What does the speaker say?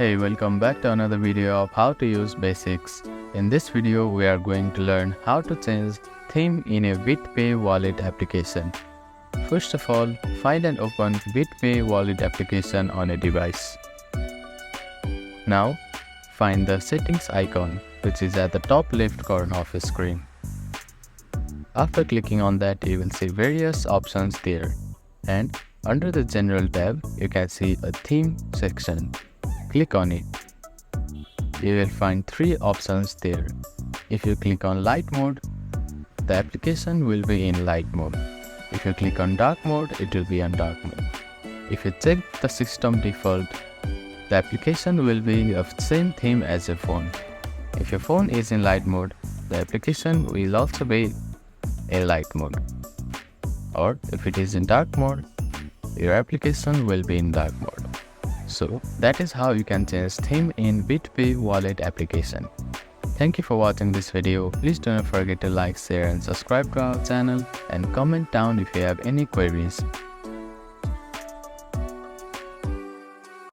Hey, welcome back to another video of how to use basics. In this video, we are going to learn how to change theme in a BitPay Wallet application. First of all, find and open BitPay Wallet application on a device. Now, find the settings icon, which is at the top left corner of the screen. After clicking on that, you will see various options there. And under the General tab, you can see a theme section. Click on it. You will find three options there. If you click on light mode, the application will be in light mode. If you click on dark mode, it will be on dark mode. If you check the system default, the application will be of same theme as your phone. If your phone is in light mode, the application will also be in light mode. Or if it is in dark mode, your application will be in dark mode. So that is how you can change theme in BitPay Wallet application. Thank you for watching this video. Please don't forget to like, share and subscribe to our channel and comment down if you have any queries.